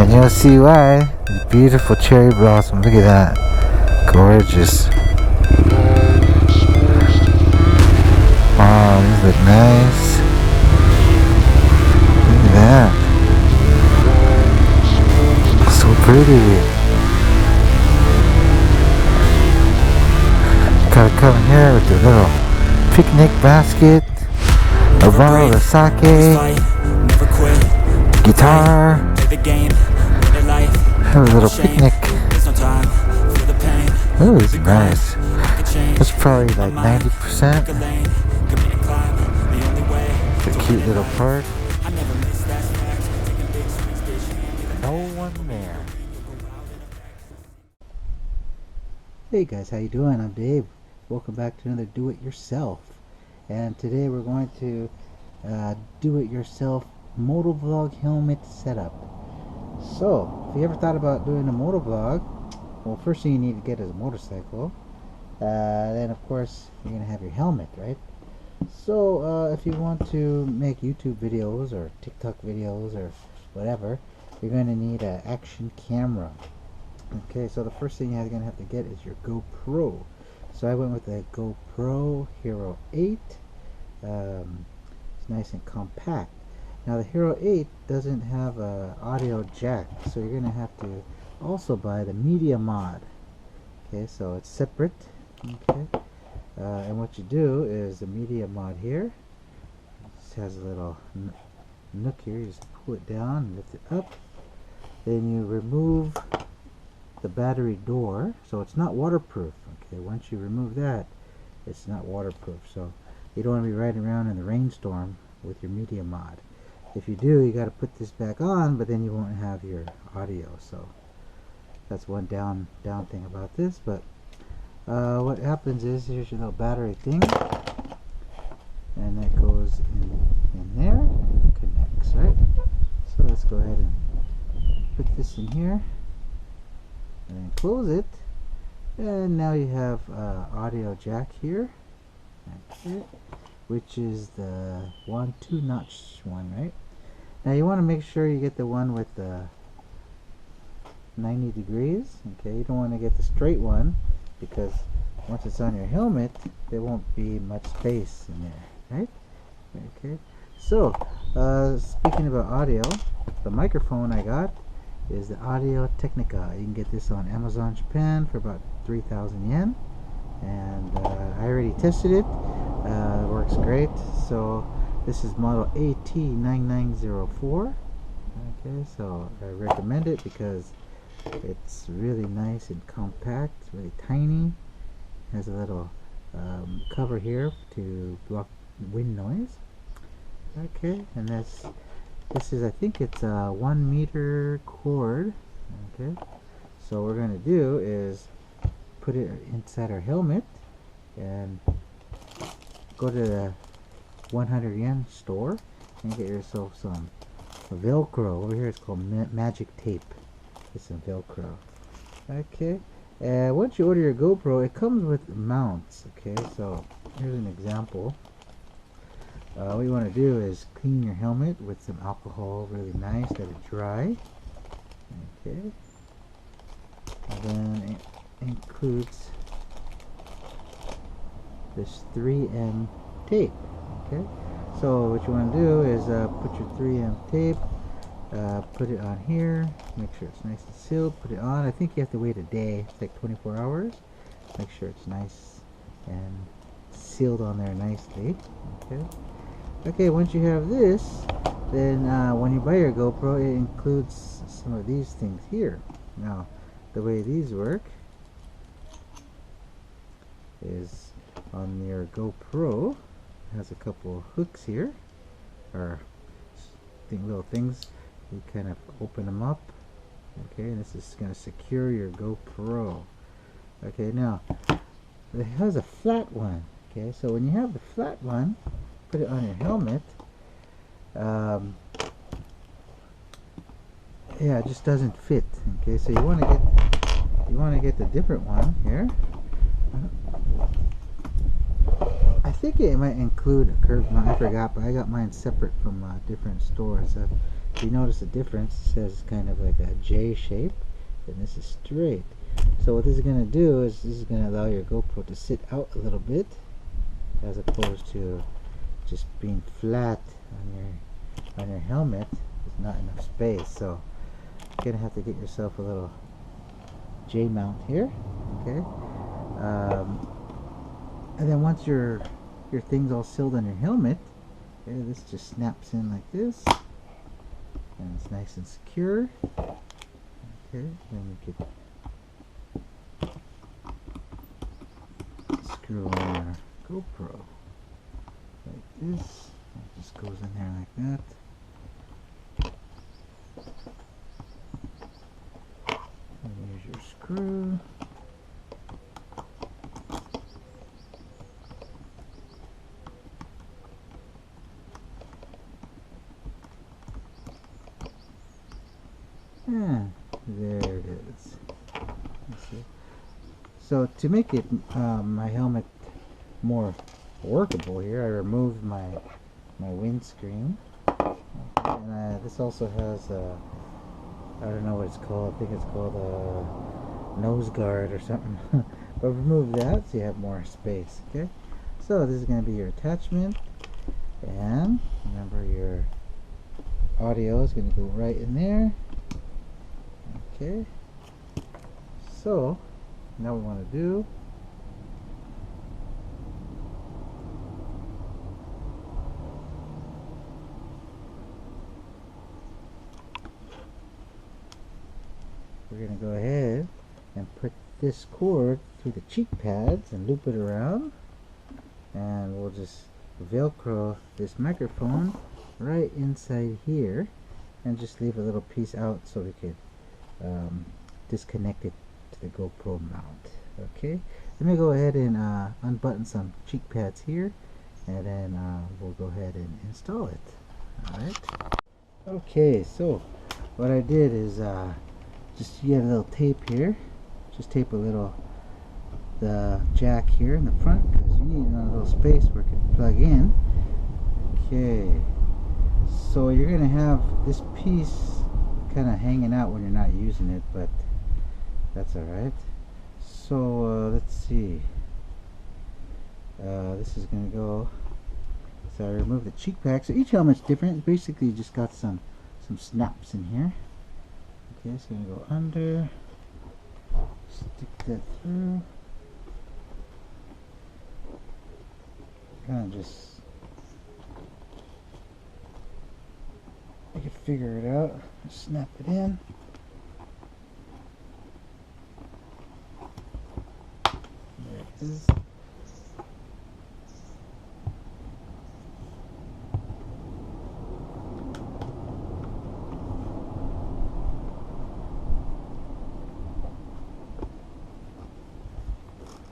And you'll see why. Beautiful cherry blossom. Look at that. Gorgeous. Wow, these look nice. Look at that. So pretty. Gotta come in here with the little picnic basket, a bottle of sake, guitar, have a little picnic. Oh, this is nice. That's probably like 90%. The cute little park. No one there. Hey guys, how you doing? I'm Dave. Welcome back to another do-it-yourself. And today we're going to do-it-yourself motovlog helmet setup. So, if you ever thought about doing a motovlog, well, first thing you need to get is a motorcycle. Then of course you're gonna have your helmet, right? So if you want to make YouTube videos or TikTok videos or whatever, you're gonna need an action camera. Okay, so the first thing you're gonna have to get is your GoPro. So I went with the GoPro Hero 8. It's nice and compact. Now the Hero 8 doesn't have a audio jack, so you're gonna have to also buy the media mod. Okay, so it's separate. Okay, and what you do is the media mod here. It has a little nook here. You just pull it down and lift it up. Then you remove the battery door, so it's not waterproof. Okay, once you remove that, it's not waterproof, so you don't want to be riding around in the rainstorm with your media mod. If you do, you got to put this back on, but then you won't have your audio. So that's one down thing about this. But what happens is, here's your little battery thing, and that goes in there, connects, right? So let's go ahead and put this in here and then close it, and now you have audio jack here, okay, which is the 2 notch one, right? Now you want to make sure you get the one with the 90 degrees. Okay, you don't want to get the straight one, because once it's on your helmet there won't be much space in there, right? Okay, so speaking about audio, the microphone I got is the Audio Technica. You can get this on Amazon Japan for about 3,000 yen, and I already tested it. It works great. So this is model AT9904. Okay, so I recommend it because it's really nice and compact, really tiny. It has a little cover here to block wind noise. Okay, and this is, I think it's a 1 meter cord. Okay, so what we're going to do is put it inside our helmet and go to the 100 yen store and get yourself some Velcro. Over here it's called magic tape. It's some Velcro. Okay, and once you order your GoPro, it comes with mounts. Okay, so here's an example. What you want to do is clean your helmet with some alcohol, really nice, let it dry. Okay, and then it includes this 3M tape. Okay, so what you want to do is put your 3M tape, put it on here, make sure it's nice and sealed, put it on. I think you have to wait a day. It's like 24 hours. Make sure it's nice and sealed on there nicely. Okay. Okay, once you have this, then when you buy your GoPro, it includes some of these things here. Now, the way these work is on your GoPro, it has a couple of hooks here, or little things. You kind of open them up. Okay, and this is going to secure your GoPro. Okay, now, it has a flat one. Okay, so when you have the flat one, put it on your helmet. Yeah, it just doesn't fit. Okay, so you want to get the different one here. I think it might include a curved mount. I forgot, but I got mine separate from different stores. if you notice the difference, it says kind of like a J shape, and this is straight. So what this is going to do is this is going to allow your GoPro to sit out a little bit, as opposed to just being flat on your helmet. There's not enough space, so you're going to have to get yourself a little J mount here. Okay, and then once your thing's all sealed on your helmet, okay, this just snaps in like this, and it's nice and secure. Okay, then you could screw on your GoPro like this. It just goes in there like that. And here's your screw. And there it is. Let's see. So to make it my helmet more workable here, I removed my windscreen, and this also has I don't know what it's called. I think it's called a nose guard or something. But remove that so you have more space. Okay, so this is going to be your attachment, and remember your audio is going to go right in there. Okay, so now we want to do we're going to go ahead and put this cord through the cheek pads and loop it around, and we'll just velcro this microphone right inside here and just leave a little piece out so we could disconnect it to the GoPro mount. Okay, let me go ahead and unbutton some cheek pads here, and then we'll go ahead and install it. Alright, okay, so what I did is just, you have a little tape here, just tape a little the jack here in the front, because you need a little space where it can plug in. Okay, so you're gonna have this piece kind of hanging out when you're not using it, but that's alright. So let's see, this is gonna go, so I removed the cheek pack. So each helmet's different. Basically you just got some snaps in here. Okay, so I'm gonna go under, stick that through, kind of just, I can figure it out. Snap it in. There it is.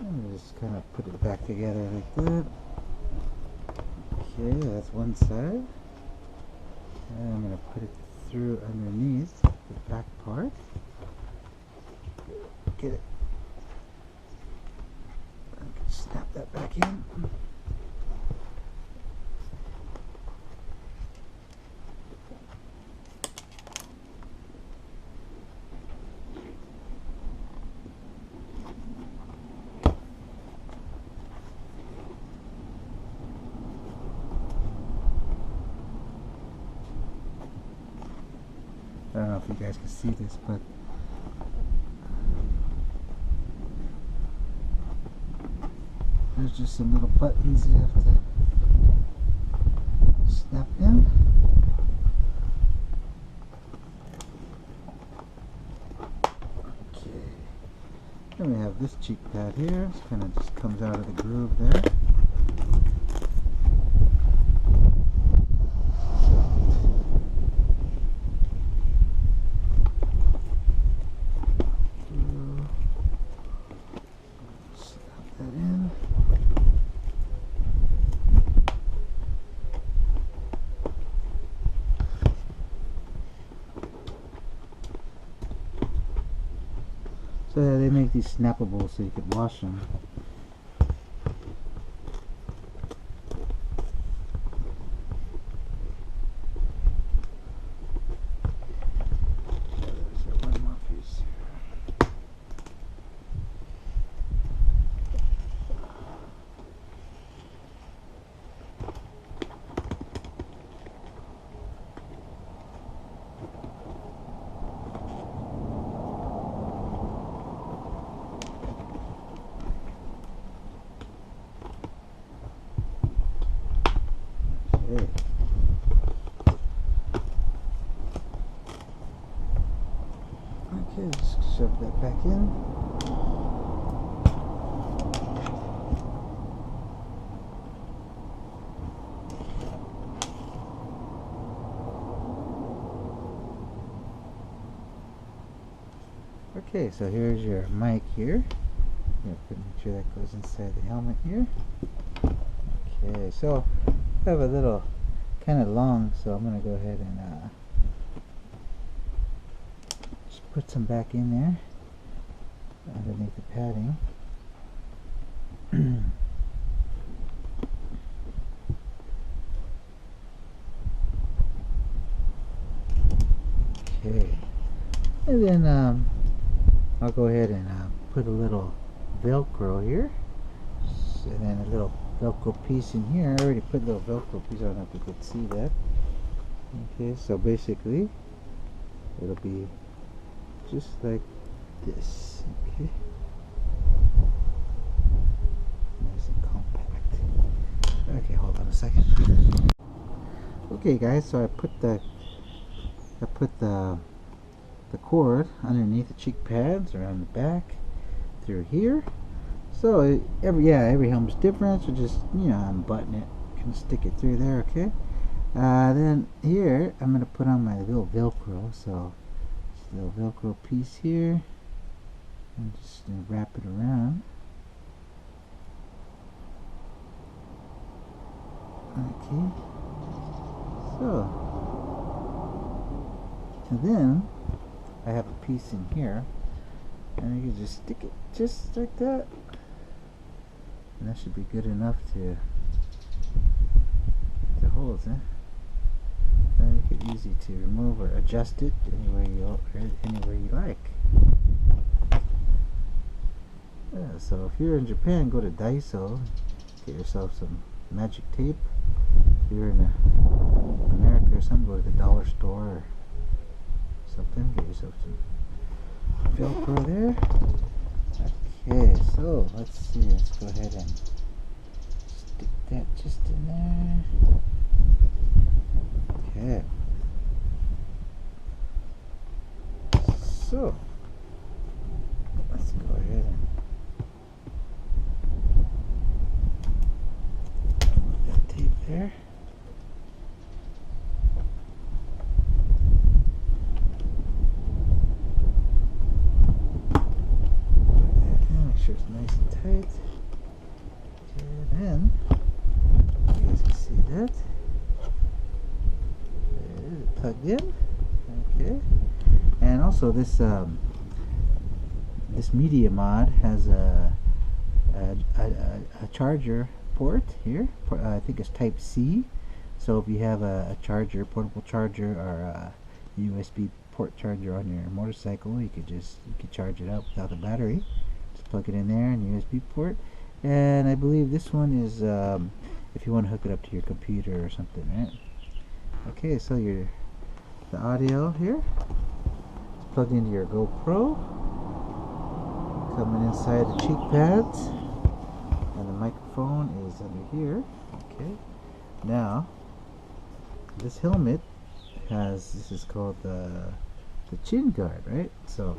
And just kind of put it back together like that. Okay, that's one side. And I'm going to put it through underneath the back part. Get it. I can snap that back in. I don't know if you guys can see this, but there's just some little buttons you have to snap in. Okay. Then we have this cheek pad here. It kind of just comes out of the groove there. So they make these snappable so you could wash them. Okay, just shove that back in. Okay, so here's your mic here. Make sure that goes inside the helmet here. Okay, so I have a little kind of long, so I'm going to go ahead and just put some back in there underneath the padding. Okay, and then I'll go ahead and put a little Velcro here, and then a little Velcro piece in here. I already put a little Velcro piece. I don't know if you could see that. Okay, so basically it'll be just like this. Okay, nice and compact. Okay, hold on a second. Okay, guys, so I put the cord underneath the cheek pads around the back through here. So every helmet's different, so just unbutton it and stick it through there. Okay, then here I'm gonna put on my little Velcro, so just a little Velcro piece here, and just wrap it around. Okay, so and then I have a piece in here, and you can just stick it just like that, and that should be good enough to hold it. And you can easy to remove or adjust it anywhere you like. Yeah, so if you're in Japan, go to Daiso, get yourself some magic tape. If you're in America or something, go to the dollar store or something, get yourself some Velcro there. Okay, so let's see, let's go ahead and stick that just in there. Okay, so let's go ahead and put that tape there. It's nice and tight. And then you guys can see that it's plugged in. Okay, and also this media mod has a charger port here. I think it's Type C. So if you have a charger, portable charger, or a USB port charger on your motorcycle, you could charge it up without the battery. Plug it in there and USB port. And I believe this one is if you want to hook it up to your computer or something, right? Okay, so the audio here is plugged into your GoPro, coming inside the cheek pads, and the microphone is under here. Okay, now this helmet this is called the chin guard, right? So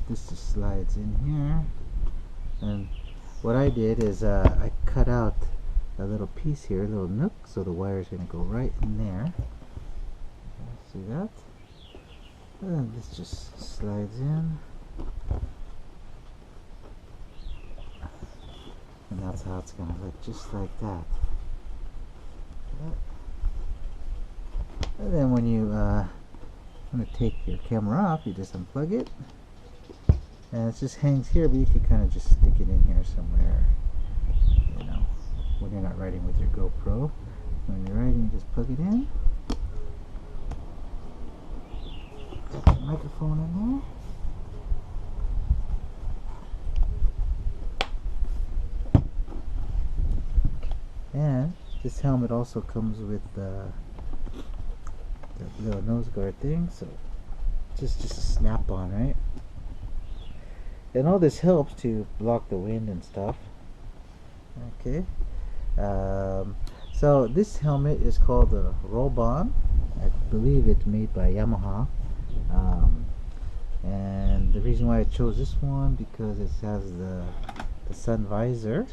this just slides in here, and what I did is I cut out a little piece here, a little nook, so the wire is going to go right in there. See that? And this just slides in, and that's how it's going to look, just like that. And then when you want to take your camera off, you just unplug it. And it just hangs here, but you can kind of just stick it in here somewhere, when you're not riding with your GoPro. When you're riding, you just plug it in. Got the microphone in there. And this helmet also comes with the little nose guard thing, so just a snap-on, right? And all this helps to block the wind and stuff. Okay, so this helmet is called the Roll-On. I believe it's made by Yamaha. And the reason why I chose this one, because it has the sun visor.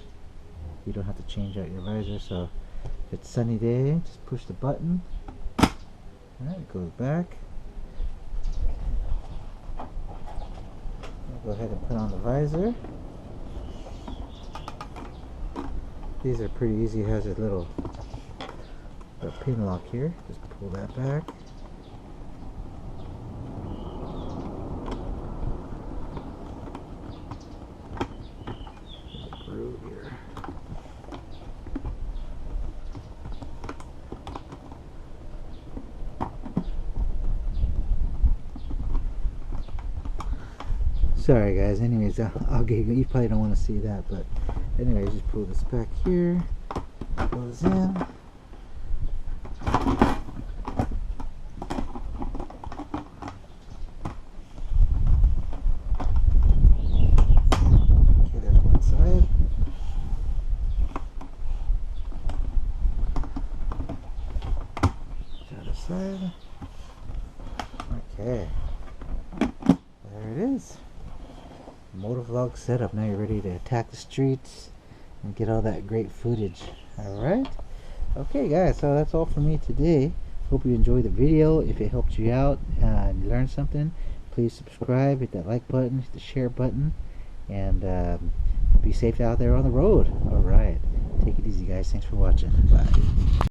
You don't have to change out your visor, so if it's sunny day, just push the button. Alright, it goes back. I'll go ahead and put on the visor. These are pretty easy. It has a little pin lock here. Just pull that back. Groove here. Sorry guys, anyways, I'll get you probably don't want to see that, but anyways, just pull this back here, goes in. Okay, there's one side. The other side. Okay, there it is. Motovlog setup. Now you're ready to attack the streets and get all that great footage. Alright, okay guys, so that's all for me today. Hope you enjoyed the video. If it helped you out and you learned something, please subscribe, hit that like button, hit the share button, and be safe out there on the road. Alright, take it easy guys. Thanks for watching. Bye.